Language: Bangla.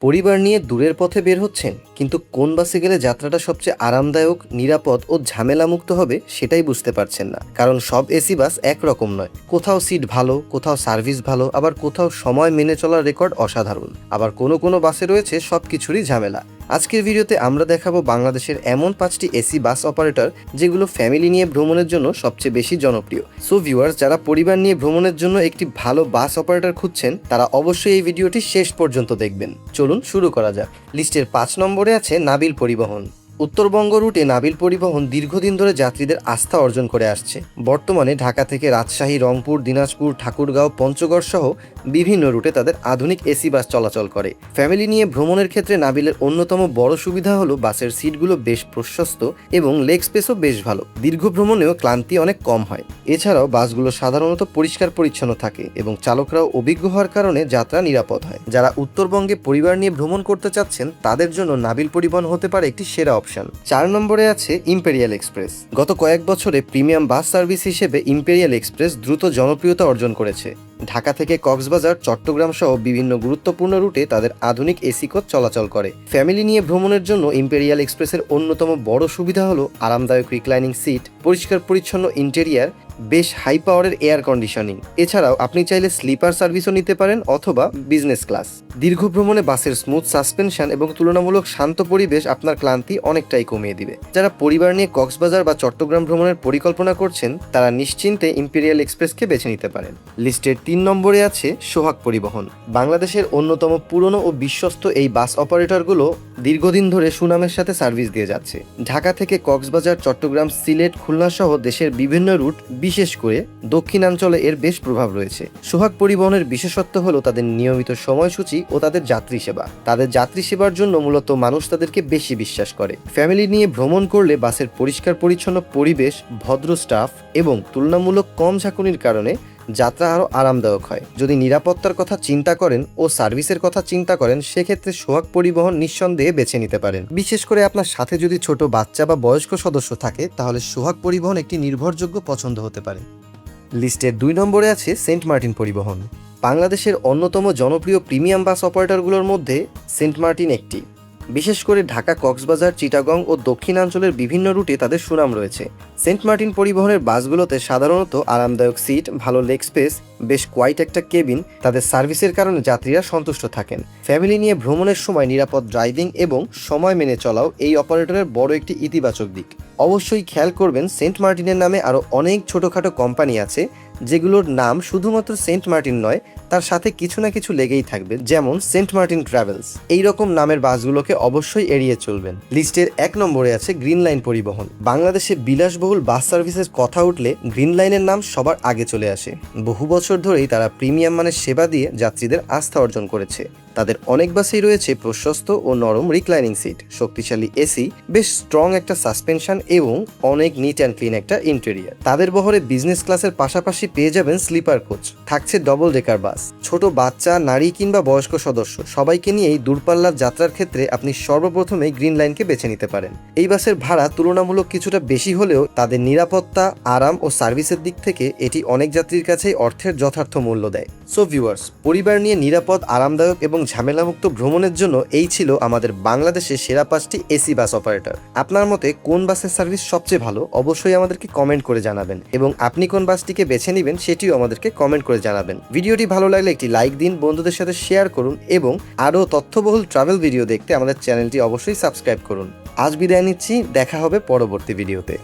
পরিবার নিয়ে দূরের পথে বের হচ্ছেন, কিন্তু কোন বাসে গেলে যাত্রাটা সবচেয়ে আরামদায়ক, নিরাপদ ও ঝামেলামুক্ত হবে সেটাই বুঝতে পারছেন না। কারণ সব এসি বাস একরকম নয়। কোথাও সিট ভালো, কোথাও সার্ভিস ভালো, আবার কোথাও সময় মেনে চলার রেকর্ড অসাধারণ। আবার কোনো বাসে রয়েছে সব কিছুরই ঝামেলা। আজকের ভিডিওতে আমরা দেখাবো বাংলাদেশের এমন 5টি এসি বাস অপারেটর যেগুলো ফ্যামিলি নিয়ে ভ্রমণের জন্য সবচেয়ে বেশি জনপ্রিয়। সো ভিউয়ার্স, যারা পরিবার নিয়ে ভ্রমণের জন্য একটি ভালো বাস অপারেটর খুঁজছেন তারা অবশ্যই এই ভিডিওটি শেষ পর্যন্ত দেখবেন। চলুন শুরু করা যাক। লিস্টের 5 নম্বরে আছে নাবিল পরিবহন। উত্তরবঙ্গ রুটে নাবিল পরিবহন দীর্ঘদিন ধরে যাত্রীদের আস্থা অর্জন করে আসছে। বর্তমানে ঢাকা থেকে রাজশাহী, রংপুর, দিনাজপুর, ঠাকুরগাঁও, পঞ্চগড় সহ বিভিন্ন রুটে তাদের আধুনিক এসি বাস চলাচল করে। ফ্যামিলি নিয়ে ভ্রমণের ক্ষেত্রে নাবিলের অন্যতম বড় সুবিধা হলো বাসের সিটগুলো বেশ প্রশস্ত এবং লেগ স্পেসও বেশ ভালো। দীর্ঘ ভ্রমণেও ক্লান্তি অনেক কম হয়। এছাড়াও বাসগুলো সাধারণত পরিষ্কার পরিচ্ছন্ন থাকে এবং চালকরাও অভিজ্ঞ হওয়ার কারণে যাত্রা নিরাপদ হয়। যারা উত্তরবঙ্গে পরিবার নিয়ে ভ্রমণ করতে চাচ্ছেন তাদের জন্য নাবিল পরিবহন হতে পারে একটি সেরা অপশন। 4 নম্বরে আছে ইম্পেরিয়াল এক্সপ্রেস। গত কয়েক বছরে প্রিমিয়াম বাস সার্ভিস হিসেবে ইম্পেরিয়াল এক্সপ্রেস দ্রুত জনপ্রিয়তা অর্জন করেছে। ঢাকা থেকে কক্সবাজার, চট্টগ্রাম সহ বিভিন্ন গুরুত্বপূর্ণ রুটে তাদের আধুনিক এসি কোচ চলাচল করে। ফ্যামিলি নিয়ে ভ্রমণের জন্য ইম্পেরিয়াল এক্সপ্রেসের অন্যতম বড় সুবিধা হলো আরামদায়ক রিক্লাইনিং সিট, পরিষ্কার পরিচ্ছন্ন ইন্টেরিয়ার, বেশ হাই পাওয়ারের এয়ার কন্ডিশনিং। এছাড়াও আপনি চাইলে স্লিপার সার্ভিসও নিতে পারেন অথবা বিজনেস ক্লাস। দীর্ঘ ভ্রমণে বাসের স্মুথ সাসপেনশন এবং তুলনামূলক শান্ত পরিবেশ আপনার ক্লান্তি অনেকটাই কমিয়ে দিবে। যারা পরিবার নিয়ে কক্সবাজার বা চট্টগ্রাম ভ্রমণের পরিকল্পনা করছেন তারা নিশ্চিন্তে ইম্পেরিয়াল এক্সপ্রেসকে বেছে নিতে পারেন। লিস্টের 3 নম্বরে আছে সোহাগ পরিবহন। বাংলাদেশের অন্যতম পুরনো ও বিশ্বস্ত এই বাস অপারেটরগুলো দীর্ঘদিন ধরে সুনামের সাথে সার্ভিস দিয়ে যাচ্ছে। ঢাকা থেকে কক্সবাজার, চট্টগ্রাম, সিলেট, খুলনা সহ দেশের বিভিন্ন রুট, বিশেষ করে দক্ষিণাঞ্চলে এর বেশ প্রভাব রয়েছে। সোহাগ পরিবহনের বিশেষত্ব হলো তাদের নিয়মিত সময়সূচি ও তাদের যাত্রী সেবা। তাদের যাত্রী সেবার জন্য মূলত মানুষ তাদেরকে বেশি বিশ্বাস করে। ফ্যামিলি নিয়ে ভ্রমণ করলে বাসের পরিষ্কার পরিচ্ছন্ন পরিবেশ, ভদ্র স্টাফ এবং তুলনামূলক কম ঝাঁকুনির কারণে যাত্রা আরও আরামদায়ক হয়। যদি নিরাপত্তার কথা চিন্তা করেন ও সার্ভিসের কথা চিন্তা করেন সেক্ষেত্রে সোহাগ পরিবহন নিঃসন্দেহে বেছে নিতে পারেন। বিশেষ করে আপনার সাথে যদি ছোট বাচ্চা বা বয়স্ক সদস্য থাকে তাহলে সোহাগ পরিবহন একটি নির্ভরযোগ্য পছন্দ হতে পারে। লিস্টের 2 নম্বরে আছে সেন্ট মার্টিন পরিবহন। বাংলাদেশের অন্যতম জনপ্রিয় প্রিমিয়াম বাস অপারেটরগুলোর মধ্যে সেন্ট মার্টিন একটি। বিশেষ করে ঢাকা, কক্সবাজার, চিটাগং ও দক্ষিণাঞ্চলের বিভিন্ন রুটে তাদের সুনাম রয়েছে। সেন্ট মার্টিন পরিবহনের বাসগুলোতে সাধারণত আরামদায়ক সিট, ভালো লেগ স্পেস, বেশ কোয়াইট একটা কেবিন, তাদের সার্ভিসের কারণে যাত্রীরা সন্তুষ্ট থাকেন। ফ্যামিলি নিয়ে ভ্রমণের সময় নিরাপদ ড্রাইভিং এবং সময় মেনে চলাও এই অপারেটরের বড় একটি ইতিবাচক দিক। অবশ্যই খেয়াল করবেন সেন্ট মার্টিনের নামে আরও অনেক ছোটোখাটো কোম্পানি আছে যেগুলোর নাম শুধুমাত্র সেন্ট মার্টিন নয়, তার সাথে কিছু না কিছু লেগেই থাকবে, যেমন সেন্ট মার্টিন ট্রাভেলস। এইরকম নামের বাসগুলোকে অবশ্যই এড়িয়ে চলবেন। লিস্টের 1 নম্বরে আছে গ্রিন লাইন পরিবহন। বাংলাদেশে বিলাসবহুল বাস সার্ভিসের কথা উঠলে গ্রিন লাইনের নাম সবার আগে চলে আসে। বহু বছর ধরেই তারা প্রিমিয়াম মানের সেবা দিয়ে যাত্রীদের আস্থা অর্জন করেছে। তাদের অনেক বাসেই রয়েছে প্রশস্ত ও নরম রিক্লাইনিং সিট, শক্তিশালী এসি, বেশ স্ট্রং একটা সাসপেনশন এবং অনেক নিট অ্যান্ড ক্লিন একটা ইন্টেরিয়ার। তাদের বহরে বিজনেস ক্লাসের পাশাপাশি পেয়ে যাবেন স্লিপার কোচ, থাকছে ডবল ডেকার বাস। ছোট বাচ্চা, নারী কিংবা বয়স্ক সদস্য সবাইকে নিয়ে এই দূরপাল্লার যাত্রার ক্ষেত্রে আপনি সর্বপ্রথমে গ্রিন লাইনকে বেছে নিতে পারেন। এই বাসের ভাড়া তুলনামূলক কিছুটা বেশি হলেও তাদের নিরাপত্তা, আরাম ও সার্ভিসের দিক থেকে এটি অনেক যাত্রীর কাছেই অর্থের যথার্থ মূল্য দেয়। সো ভিউয়ার্স, পরিবার নিয়ে নিরাপদ, আরামদায়ক এবং ঝামেলামুক্ত ভ্রমণের জন্য এই ছিল আমাদের বাংলাদেশের সেরা 5টি এসি বাস অপারেটর। আপনার মতে কোন বাসের সার্ভিস সবচেয়ে ভালো অবশ্যই আমাদেরকে কমেন্ট করে জানাবেন এবং আপনি কোন বাসটিকে বেছে নেবেন সেটিও আমাদেরকে কমেন্ট করে জানাবেন। ভিডিওটি ভালো লাগলে একটি লাইক দিন, বন্ধুদের সাথে শেয়ার করুন এবং আরও তথ্যবহুল ট্রাভেল ভিডিও দেখতে আমাদের চ্যানেলটি অবশ্যই সাবস্ক্রাইব করুন। আজ বিদায় নিচ্ছি, দেখা হবে পরবর্তী ভিডিওতে।